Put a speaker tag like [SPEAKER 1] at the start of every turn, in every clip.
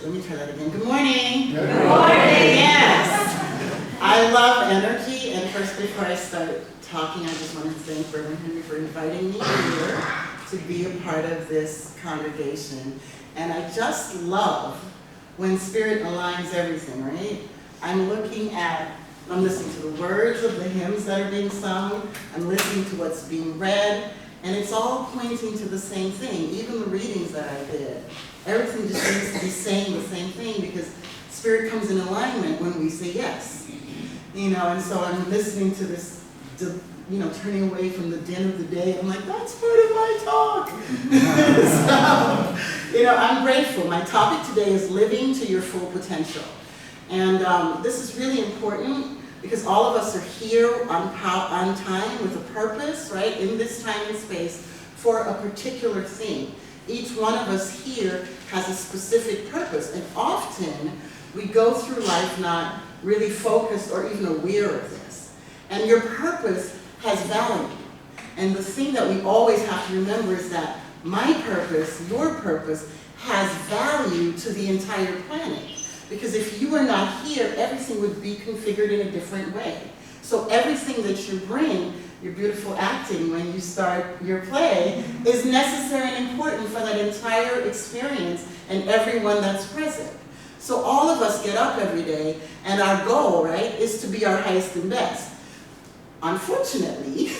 [SPEAKER 1] Let me try that again. Good morning.
[SPEAKER 2] Good morning.
[SPEAKER 1] Yes. I love energy, and first, before I start talking, I just want to thank Reverend Henry for inviting me here to be a part of this congregation. And I just love when Spirit aligns everything, right? I'm listening to the words of the hymns that are being sung. I'm listening to what's being read. And it's all pointing to the same thing. Even the readings that I did. Everything just seems to be saying the same thing because Spirit comes in alignment when we say yes. And so I'm listening to this, turning away from the din of the day. I'm like, that's part of my talk. So, I'm grateful. My topic today is living to your full potential. And this is really important because all of us are here on time with a purpose, right, in this time and space for a particular thing. Each one of us here has a specific purpose, and often we go through life not really focused or even aware of this. And your purpose has value. And the thing that we always have to remember is that my purpose, your purpose, has value to the entire planet. Because if you are not here, everything would be configured in a different way. So everything that you bring, your beautiful acting when you start your play, is necessary and important for that entire experience and everyone that's present. So all of us get up every day, and our goal, right, is to be our highest and best. Unfortunately,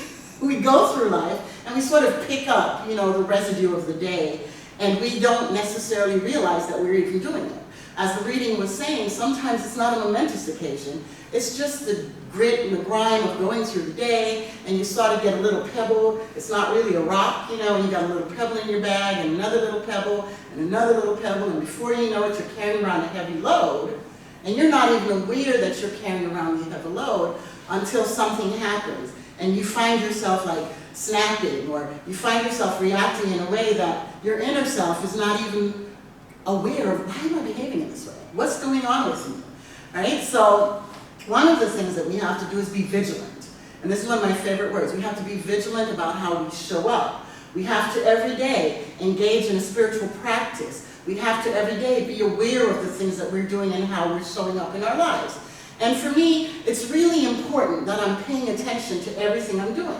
[SPEAKER 1] we go through life and we sort of pick up, the residue of the day, and we don't necessarily realize that we're even doing it. As the reading was saying, sometimes it's not a momentous occasion. It's just the grit and the grime of going through the day, and you sort of get a little pebble. It's not really a rock, and you got a little pebble in your bag, and another little pebble, and another little pebble, and before you know it, you're carrying around a heavy load, and you're not even aware that you're carrying around the heavy load until something happens, and you find yourself like snapping, or you find yourself reacting in a way that your inner self is not even aware of, why am I behaving in this way? What's going on with me, right? So one of the things that we have to do is be vigilant. And this is one of my favorite words. We have to be vigilant about how we show up. We have to every day engage in a spiritual practice. We have to every day be aware of the things that we're doing and how we're showing up in our lives. And for me, it's really important that I'm paying attention to everything I'm doing.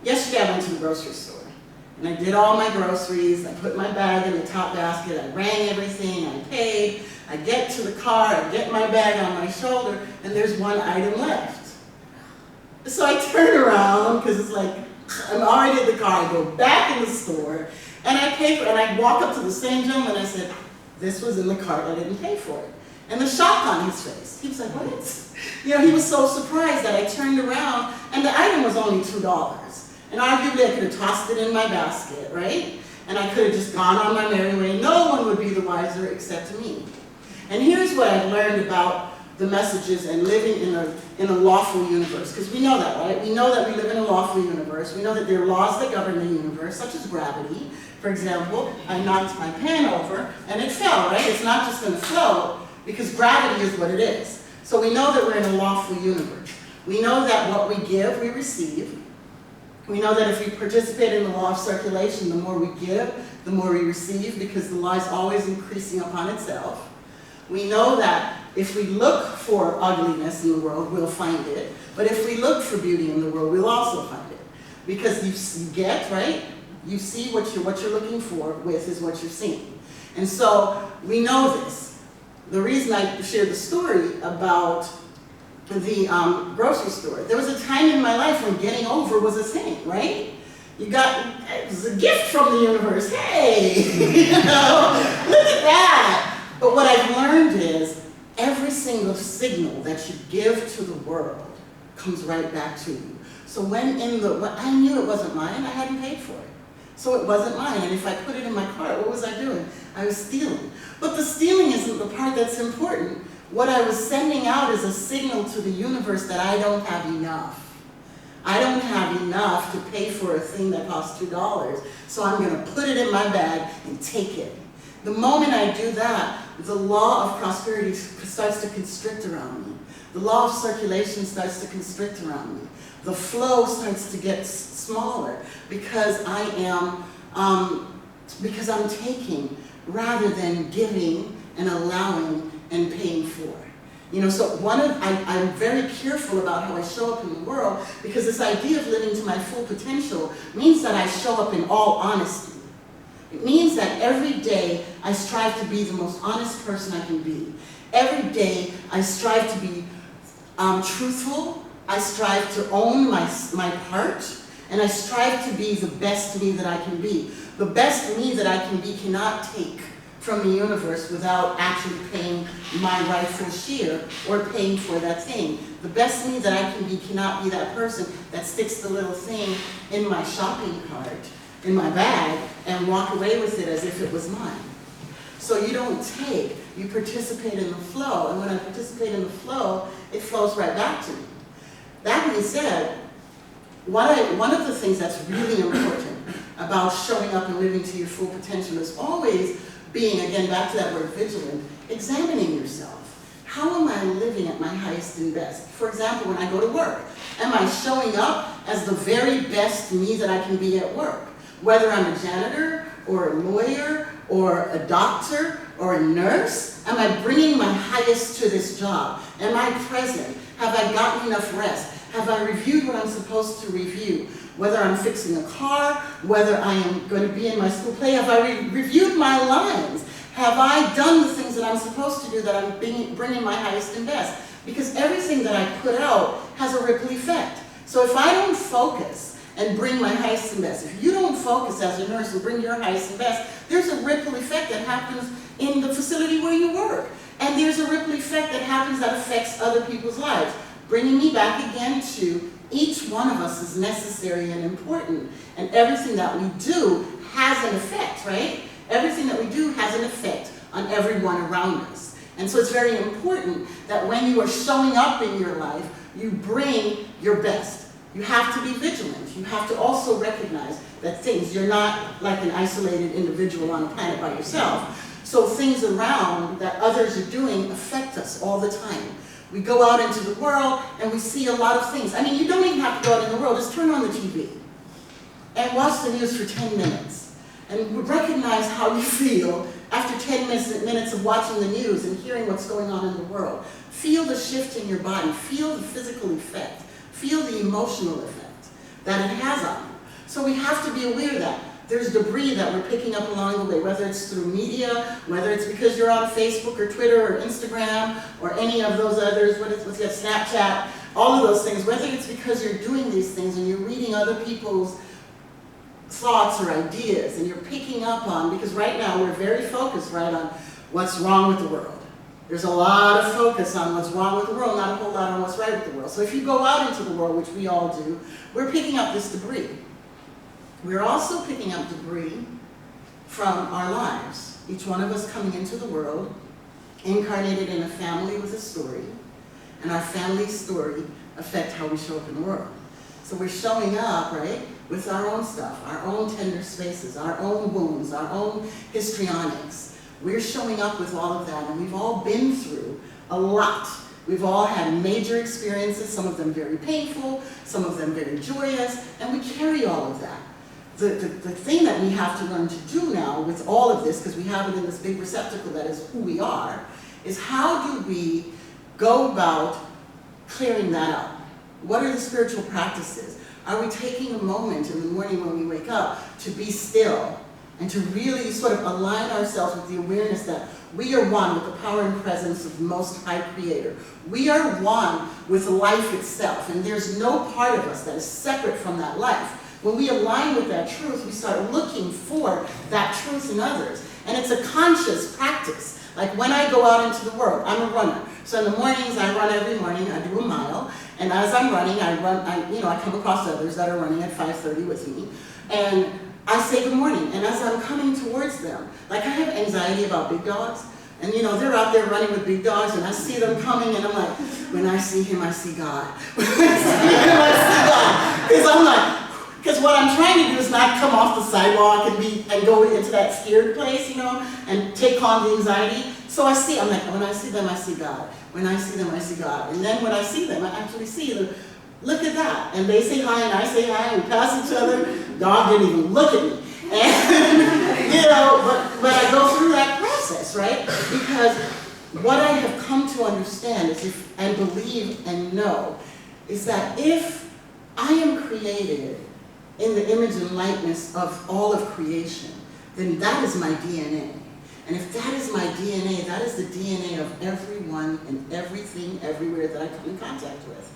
[SPEAKER 1] Yesterday I went to the grocery store. And I did all my groceries, I put my bag in the top basket, I rang everything, I paid, I get to the car, I get my bag on my shoulder, and there's one item left. So I turn around, because it's like, I'm already at the car, I go back in the store, and I pay for it, and I walk up to the same gentleman, and I said, this was in the cart, I didn't pay for it. And the shock on his face, he was like, what? He was so surprised that I turned around, and the item was only $2. And arguably I could have tossed it in my basket, right? And I could have just gone on my merry way. No one would be the wiser except me. And here's what I've learned about the messages and living in a lawful universe. Because we know that, right? We know that we live in a lawful universe. We know that there are laws that govern the universe, such as gravity. For example, I knocked my pan over and it fell, right? It's not just going to float because gravity is what it is. So we know that we're in a lawful universe. We know that what we give, we receive. We know that if we participate in the law of circulation, the more we give, the more we receive, because the law is always increasing upon itself. We know that if we look for ugliness in the world, we'll find it. But if we look for beauty in the world, we'll also find it. Because you get, right? You see what you're looking for with is what you're seeing. And so we know this. The reason I shared the story about the grocery store. There was a time in my life when getting over was a thing, right? It was a gift from the universe. Hey, look at that. But what I've learned is every single signal that you give to the world comes right back to you. So when I knew it wasn't mine, I hadn't paid for it. So it wasn't mine, and if I put it in my cart, what was I doing? I was stealing. But the stealing isn't the part that's important. What I was sending out is a signal to the universe that I don't have enough. I don't have enough to pay for a thing that costs $2, so I'm going to put it in my bag and take it. The moment I do that, the law of prosperity starts to constrict around me. The law of circulation starts to constrict around me. The flow starts to get smaller because I'm taking rather than giving and allowing and paying for. So I'm very careful about how I show up in the world, because this idea of living to my full potential means that I show up in all honesty. It means that every day I strive to be the most honest person I can be. Every day I strive to be truthful. I strive to own my part, and I strive to be the best me that I can be. The best me that I can be cannot take from the universe without actually paying my rightful share or paying for that thing. The best me that I can be cannot be that person that sticks the little thing in my shopping cart, in my bag, and walk away with it as if it was mine. So you don't take, you participate in the flow, and when I participate in the flow, it flows right back to me. That being said, one of the things that's really important about showing up and living to your full potential is always being, again, back to that word vigilant, examining yourself. How am I living at my highest and best? For example, when I go to work, am I showing up as the very best me that I can be at work? Whether I'm a janitor, or a lawyer, or a doctor, or a nurse, am I bringing my highest to this job? Am I present? Have I gotten enough rest? Have I reviewed what I'm supposed to review? Whether I'm fixing a car, whether I am going to be in my school play, have I reviewed my lines? Have I done the things that I'm supposed to do, that I'm bringing my highest and best? Because everything that I put out has a ripple effect. So if I don't focus and bring my highest and best, if you don't focus as a nurse and bring your highest and best, there's a ripple effect that happens in the facility where you work. And there's a ripple effect that happens that affects other people's lives. Bringing me back again to each one of us is necessary and important, and everything that we do has an effect, right? Everything that we do has an effect on everyone around us. And so it's very important that when you are showing up in your life, you bring your best. You have to be vigilant. You have to also recognize that you're not like an isolated individual on a planet by yourself. So things around that others are doing affect us all the time. We go out into the world and we see a lot of things. I mean, you don't even have to go out in the world. Just turn on the TV and watch the news for 10 minutes. And recognize how you feel after 10 minutes of watching the news and hearing what's going on in the world. Feel the shift in your body. Feel the physical effect. Feel the emotional effect that it has on you. So we have to be aware that there's debris that we're picking up along the way, whether it's through media, whether it's because you're on Facebook or Twitter or Instagram or any of those others, what's that, Snapchat, all of those things, whether it's because you're doing these things and you're reading other people's thoughts or ideas and you're picking up on, because right now we're very focused right on what's wrong with the world. There's a lot of focus on what's wrong with the world, not a whole lot on what's right with the world. So if you go out into the world, which we all do, we're picking up this debris. We're also picking up debris from our lives. Each one of us coming into the world, incarnated in a family with a story, and our family story affect how we show up in the world. So we're showing up, right, with our own stuff, our own tender spaces, our own wounds, our own histrionics. We're showing up with all of that, and we've all been through a lot. We've all had major experiences, some of them very painful, some of them very joyous, and we carry all of that. The thing that we have to learn to do now with all of this, because we have it in this big receptacle that is who we are, is how do we go about clearing that up? What are the spiritual practices? Are we taking a moment in the morning when we wake up to be still and to really sort of align ourselves with the awareness that we are one with the power and presence of the Most High Creator. We are one with life itself, and there's no part of us that is separate from that life. When we align with that truth, we start looking for that truth in others. And it's a conscious practice. Like when I go out into the world, I'm a runner. So in the mornings, I run every morning, I do a mile. And as I'm running, I come across others that are running at 5:30 with me. And I say good morning. And as I'm coming towards them, like I have anxiety about big dogs. And they're out there running with big dogs, and I see them coming, and I'm like, when I see him, I see God. When I see him, I see God. Because I'm like, because what I'm trying to do is not come off the sidewalk and go into that scared place, and take on the anxiety. So I'm like, when I see them, I see God. When I see them, I see God. And then when I see them, I actually see them. Look at that. And they say hi, and I say hi, and we pass each other. Dog didn't even look at me. And, You know, but I go through that process, right? Because what I have come to understand is and believe and know is that if I am created in the image and likeness of all of creation, then that is my DNA. And if that is my DNA, that is the DNA of everyone and everything everywhere that I come in contact with.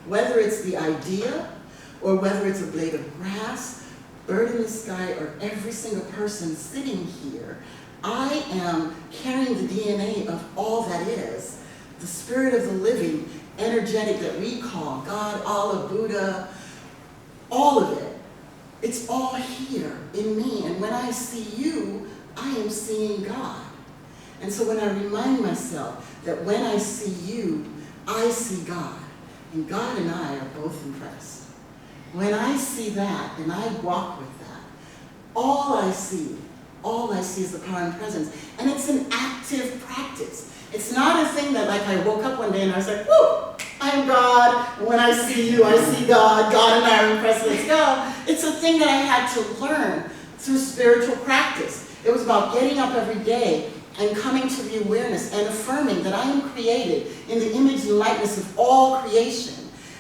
[SPEAKER 1] Whether it's the idea, or whether it's a blade of grass, bird in the sky, or every single person sitting here, I am carrying the DNA of all that is, the spirit of the living, energetic that we call God, Allah, Buddha, all of it. It's all here in me. And when I see you, I am seeing God. And so when I remind myself that when I see you, I see God. And God and I are both impressed. When I see that and I walk with that, all I see is the power and presence. And it's an active practice. It's not a thing that like I woke up one day and I was like, whoo, I am God. And when I see you, I see God. God and I are impressed, let's go. It's a thing that I had to learn through spiritual practice. It was about getting up every day and coming to the awareness and affirming that I am created in the image and likeness of all creation.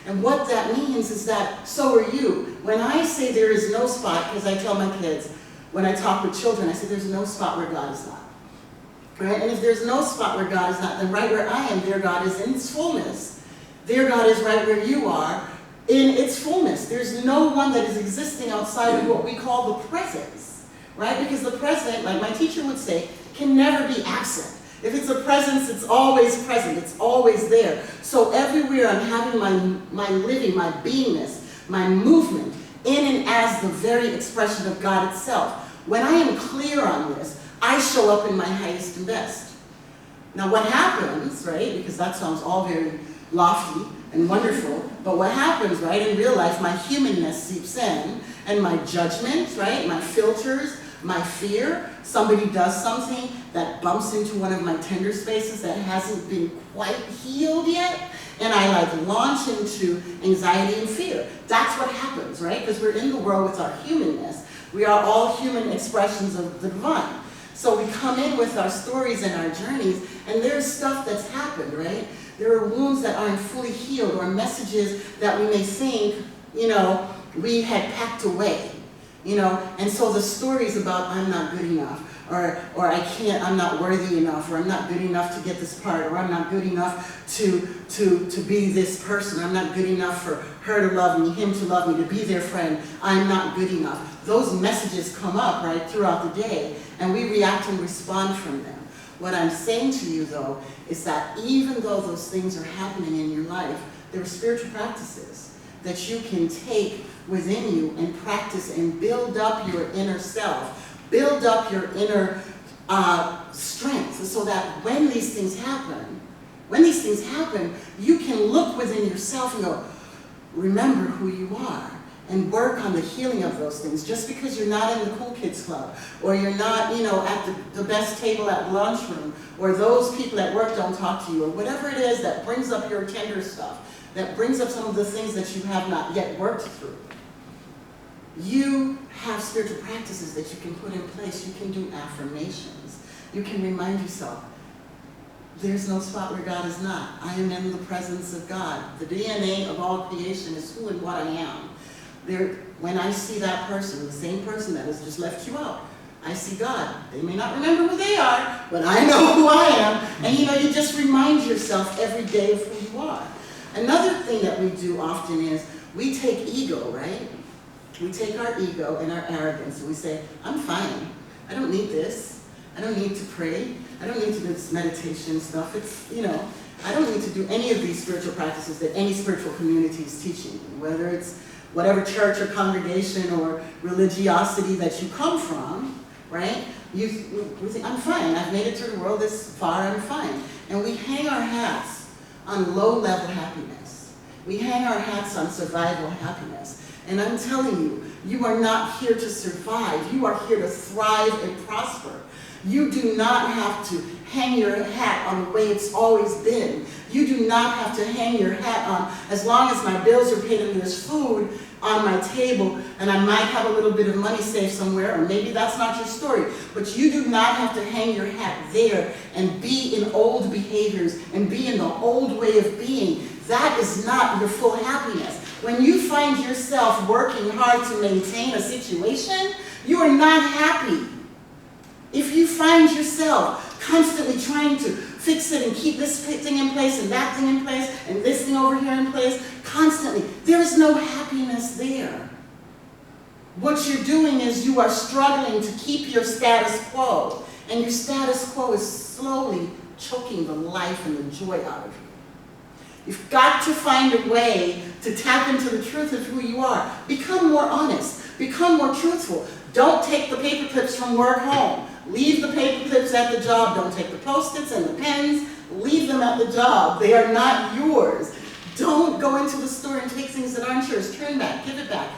[SPEAKER 1] And what that means is that so are you. When I say there is no spot, because I tell my kids, when I talk with children, I say there's no spot where God is not. Right? And if there's no spot where God is not, then right where I am, there God is in its fullness. There God is right where you are in its fullness. There's no one that is existing outside of what we call the presence. Right? Because the present, like my teacher would say, can never be absent. If it's a presence, it's always present. It's always there. So everywhere I'm having my living, my beingness, my movement, in and as the very expression of God itself. When I am clear on this, I show up in my highest and best. Now what happens, right, because that sounds all very lofty and wonderful, but what happens, right, in real life, my humanness seeps in, and my judgment, right, my filters, my fear, somebody does something that bumps into one of my tender spaces that hasn't been quite healed yet, and I like launch into anxiety and fear. That's what happens, right? Because we're in the world with our humanness. We are all human expressions of the divine. So we come in with our stories and our journeys, and there's stuff that's happened, right? There are wounds that aren't fully healed, or messages that we may think, you know, we had packed away. You know, and so the stories about I'm not good enough, or I can't, I'm not worthy enough, or I'm not good enough to get this part, or I'm not good enough to be this person, I'm not good enough for her to love me, him to love me, to be their friend, I'm not good enough. Those messages come up, right, throughout the day, and we react and respond from them. What I'm saying to you, though, is that even though those things are happening in your life, there are spiritual practices that you can take within you and practice and build up your inner self, build up your inner strength, so that when these things happen, you can look within yourself and go, remember who you are, and work on the healing of those things. Just because you're not in the cool kids club, or you're not, you know, at the best table at the lunchroom, or those people at work don't talk to you, or whatever it is that brings up your tender stuff, that brings up some of the things that you have not yet worked through. You have spiritual practices that you can put in place. You can do affirmations. You can remind yourself, there's no spot where God is not. I am in the presence of God. The DNA of all creation is who and what I am. When I see that person, the same person that has just left you out, I see God. They may not remember who they are, but I know who I am. And you know, you just remind yourself every day of who you are. Another thing that we do often is we take ego, right? We take our ego and our arrogance and we say, I'm fine. I don't need this. I don't need to pray. I don't need to do this meditation stuff. It's, you know, I don't need to do any of these spiritual practices that any spiritual community is teaching, whether it's whatever church or congregation or religiosity that you come from, right? We think, I'm fine. I've made it through the world this far. I'm fine. And we hang our hats on low-level happiness. We hang our hats on survival happiness. And I'm telling you, you are not here to survive. You are here to thrive and prosper. You do not have to hang your hat on the way it's always been. You do not have to hang your hat on, as long as my bills are paid and there's food, on my table, and I might have a little bit of money saved somewhere, or maybe that's not your story. But you do not have to hang your hat there and be in old behaviors and be in the old way of being. That is not your full happiness. When you find yourself working hard to maintain a situation, you are not happy. If you find yourself constantly trying to fix it and keep this thing in place and that thing in place and this thing over here in place, constantly, there is no happiness there. What you're doing is you are struggling to keep your status quo, and your status quo is slowly choking the life and the joy out of you. You've got to find a way to tap into the truth of who you are. Become more honest. Become more truthful. Don't take the paper clips from work home. Leave the paper clips at the job. Don't take the Post-its and the pens. Leave them at the job. They are not yours. Don't go into the store and take things that aren't yours. Turn back. Give it back.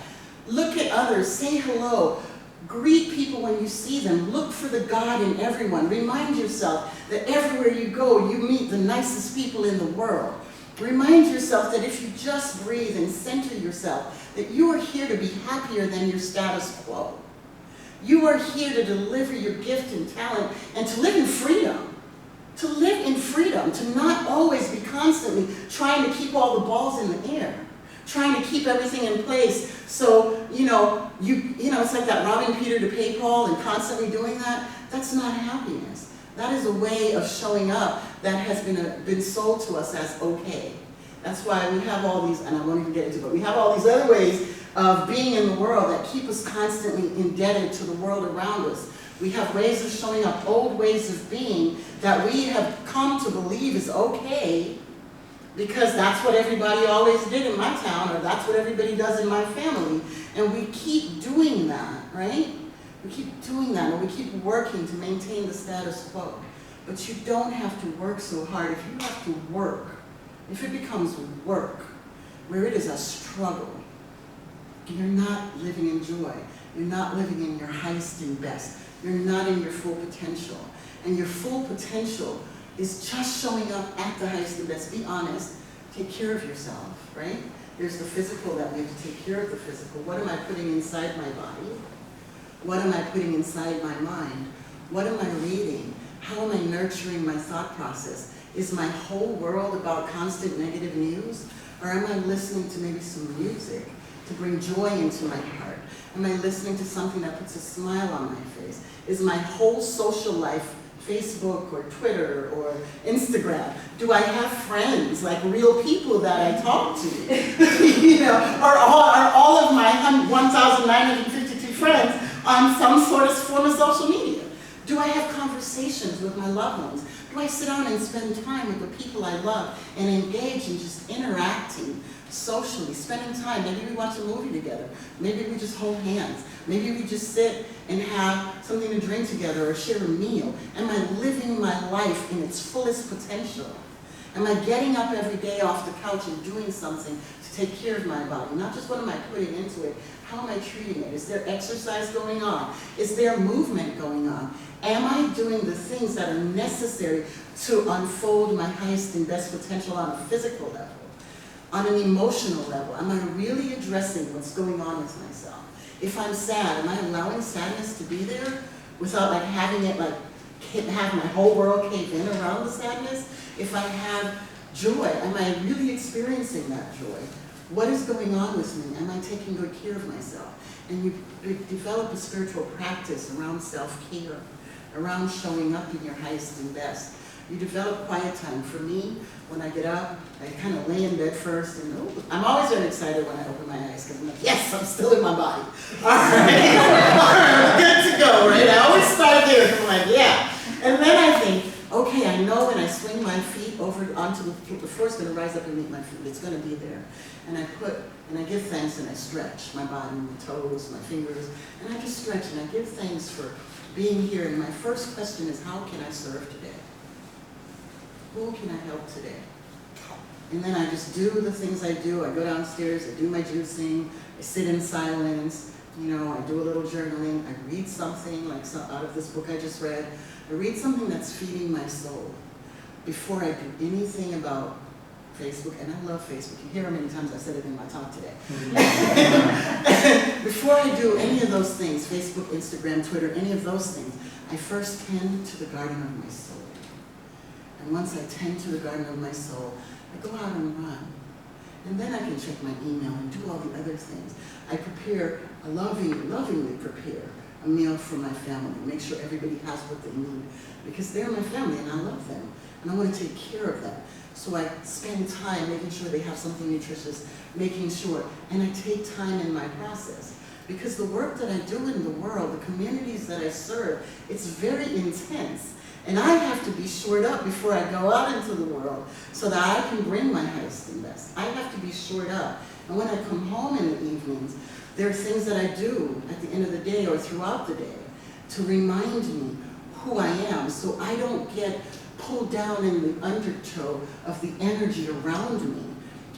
[SPEAKER 1] Look at others. Say hello. Greet people when you see them. Look for the God in everyone. Remind yourself that everywhere you go, you meet the nicest people in the world. Remind yourself that if you just breathe and center yourself, that you are here to be happier than your status quo. You are here to deliver your gift and talent and to live in freedom. To live in freedom, to not always be constantly trying to keep all the balls in the air, trying to keep everything in place. So, it's like that robbing Peter to pay Paul and constantly doing that. That's not happiness. That is a way of showing up that has been sold to us as okay. That's why we have all these, and I won't even get into it, but we have all these other ways of being in the world that keep us constantly indebted to the world around us. We have ways of showing up, old ways of being that we have come to believe is okay because that's what everybody always did in my town, or that's what everybody does in my family. And we keep doing that, right? We keep doing that, and we keep working to maintain the status quo. But you don't have to work so hard. If you have to work, if it becomes work, where it is a struggle, you're not living in joy. You're not living in your highest and best. You're not in your full potential. And your full potential is just showing up at the highest and best. Be honest. Take care of yourself, right? There's the physical, that we have to take care of the physical. What am I putting inside my body? What am I putting inside my mind? What am I reading? How am I nurturing my thought process? Is my whole world about constant negative news? Or am I listening to maybe some music to bring joy into my heart? Am I listening to something that puts a smile on my face? Is my whole social life Facebook or Twitter or Instagram? Do I have friends, like real people that I talk to? Are all of my 1,952 friends on some sort of form of social media? Do I have conversations with my loved ones? Do I sit down and spend time with the people I love and engage in just interacting socially, spending time? Maybe we watch a movie together. Maybe we just hold hands. Maybe we just sit and have something to drink together or share a meal. Am I living my life in its fullest potential? Am I getting up every day off the couch and doing something to take care of my body? Not just what am I putting into it, how am I treating it? Is there exercise going on? Is there movement going on? Am I doing the things that are necessary to unfold my highest and best potential on a physical level? On an emotional level, am I really addressing what's going on with myself? If I'm sad, am I allowing sadness to be there without having it have my whole world cave in around the sadness? If I have joy, am I really experiencing that joy? What is going on with me? Am I taking good care of myself? And you develop a spiritual practice around self-care, around showing up in your highest and best. You develop quiet time. For me, when I get up, I kind of lay in bed first, and I'm always very excited when I open my eyes, because I'm like, yes, I'm still in my body. All right, good to go, right? I always start there, and I'm like, yeah. And then I think, okay, I know when I swing my feet over onto the floor's going to rise up and meet my feet. It's going to be there. And I give thanks, and I stretch my body, my toes, my fingers, and I just stretch, and I give thanks for being here. And my first question is, how can I serve today? Who can I help today? And then I just do the things I do. I go downstairs, I do my juicing, I sit in silence, I do a little journaling, I read something, out of this book I just read. I read something that's feeding my soul before I do anything about Facebook, and I love Facebook. You hear how many times I said it in my talk today. Before I do any of those things, Facebook, Instagram, Twitter, any of those things, I first tend to the garden of my soul. And once I tend to the garden of my soul, I go out and run. And then I can check my email and do all the other things. I prepare, lovingly prepare a meal for my family, make sure everybody has what they need, because they're my family and I love them, and I want to take care of them. So I spend time making sure they have something nutritious, making sure, and I take time in my process. Because the work that I do in the world, the communities that I serve, it's very intense. And I have to be shored up before I go out into the world so that I can bring my highest and best. I have to be shored up. And when I come home in the evenings, there are things that I do at the end of the day or throughout the day to remind me who I am, so I don't get pulled down in the undertow of the energy around me,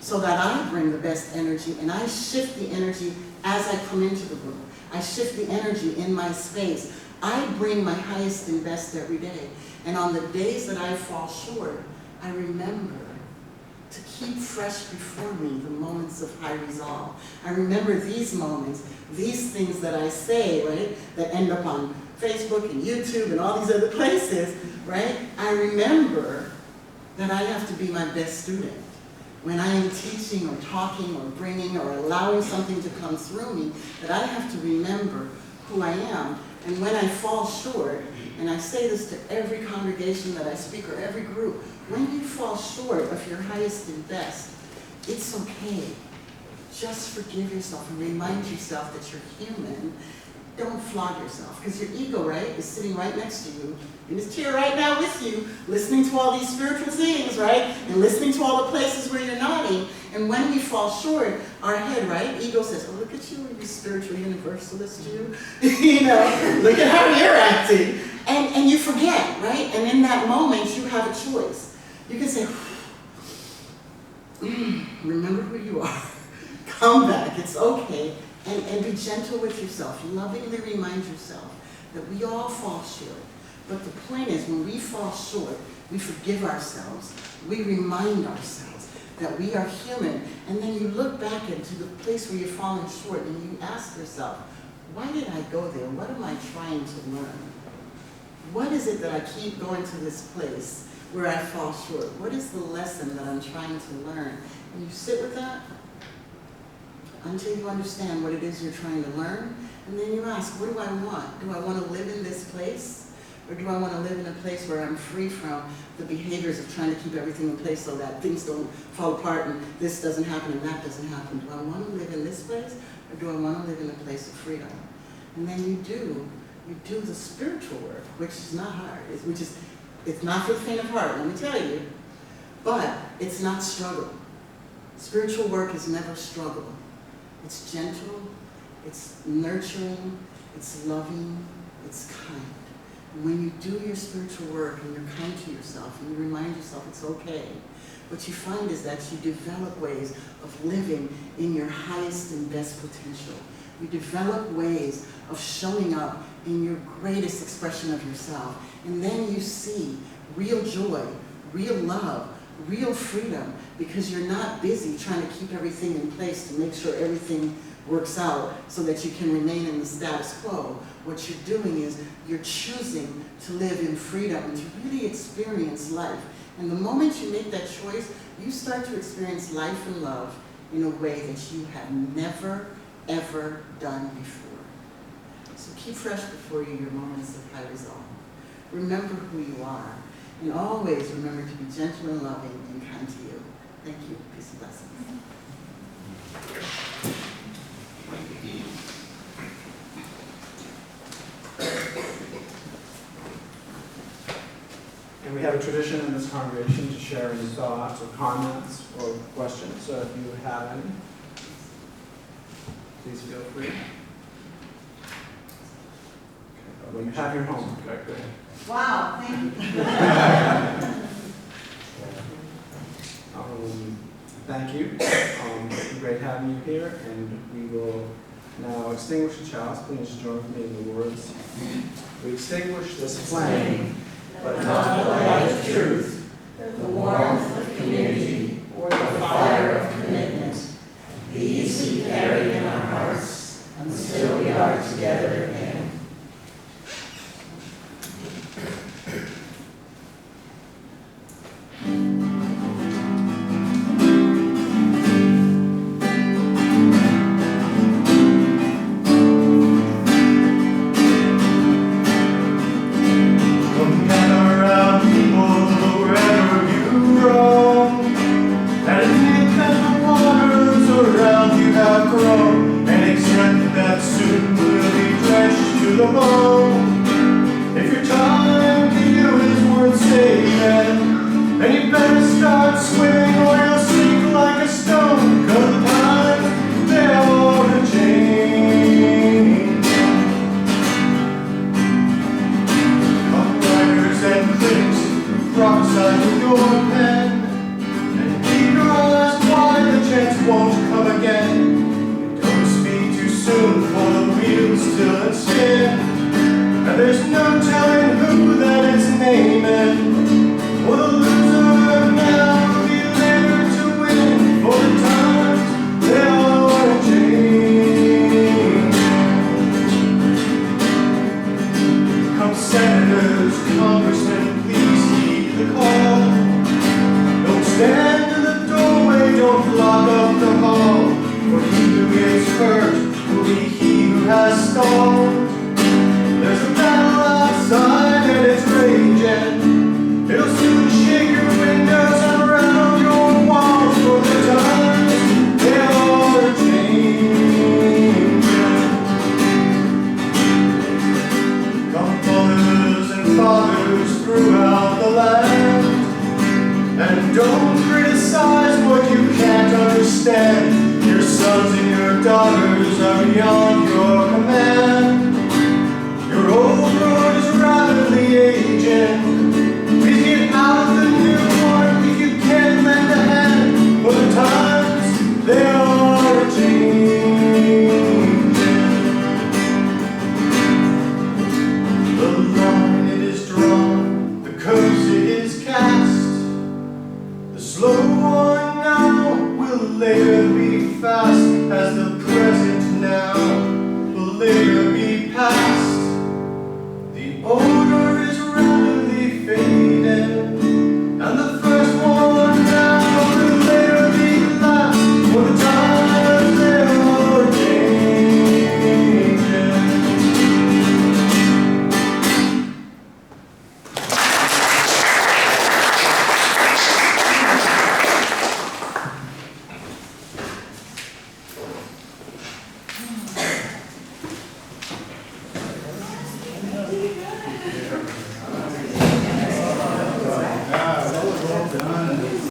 [SPEAKER 1] so that I bring the best energy and I shift the energy as I come into the room. I shift the energy in my space. I bring my highest and best every day. And on the days that I fall short, I remember to keep fresh before me the moments of high resolve. I remember these moments, these things that I say, right, that end up on Facebook and YouTube and all these other places, right? I remember that I have to be my best student. When I am teaching or talking or bringing or allowing something to come through me, that I have to remember who I am. And when I fall short, and I say this to every congregation that I speak or every group, when you fall short of your highest and best, it's okay. Just forgive yourself and remind yourself that you're human. Don't flog yourself, because your ego, right, is sitting right next to you, in this chair right now with you, listening to all these spiritual things, right, and listening to all the places where you're nodding. And when we fall short, our head, right, ego says, oh, look at you, you spiritual universalist, you. You know, look at how you're acting. And you forget, right? And in that moment, you have a choice. You can say, remember who you are. Come back, it's okay. And be gentle with yourself. Lovingly remind yourself that we all fall short. But the point is, when we fall short, we forgive ourselves. We remind ourselves that we are human. And then you look back into the place where you're falling short and you ask yourself, why did I go there? What am I trying to learn? What is it that I keep going to this place where I fall short? What is the lesson that I'm trying to learn? And you sit with that until you understand what it is you're trying to learn, and then you ask, what do I want? Do I want to live in this place? Or do I want to live in a place where I'm free from the behaviors of trying to keep everything in place so that things don't fall apart and this doesn't happen and that doesn't happen? Do I want to live in this place, or do I want to live in a place of freedom? And then you do the spiritual work, which is not hard, it's not for the faint of heart, let me tell you, but it's not struggle. Spiritual work is never struggle. It's gentle, it's nurturing, it's loving, it's kind. And when you do your spiritual work and you're kind to yourself and you remind yourself it's okay, what you find is that you develop ways of living in your highest and best potential. You develop ways of showing up in your greatest expression of yourself. And then you see real joy, real love, real freedom, because you're not busy trying to keep everything in place to make sure everything works out so that you can remain in the status quo. What you're doing is you're choosing to live in freedom and to really experience life. And the moment you make that choice, you start to experience life and love in a way that you have never, ever done before. So keep fresh before you your moments of high resolve. Remember who you are. And always remember to be gentle and loving and kind to you. Thank you. Peace and blessings.
[SPEAKER 2] And we have a tradition in this congregation to share any thoughts or comments or questions. So if you have any, please feel free. When you have your home, go ahead.
[SPEAKER 1] Wow, thank you.
[SPEAKER 2] Thank you. It's great having you here, and we will now extinguish the chalice. Please join with me in the words. We extinguish this flame, but not the light of truth, the warmth of community, or saving. And you better start swimming or you'll sink like a stone, 'cause the times, they are a change. Writers and critics prophesy with your pen, and keep your eyes wide, the chance won't come again. Don't speak too soon, for the wheel's still in spin, and there's no telling who that it's naming. For the loser now will be later to win, for the times, they are a change. Come senators, congressmen, please heed the call. Don't stand in the doorway, don't block up the hall, for he who gets hurt will be he who has stalled. There's a battle outside and it's raging. It'll soon shake your windows and rattle your walls, for the times, they are changing. Come mothers and fathers throughout the land, and don't criticize what you can't understand. Your sons and your daughters are beyond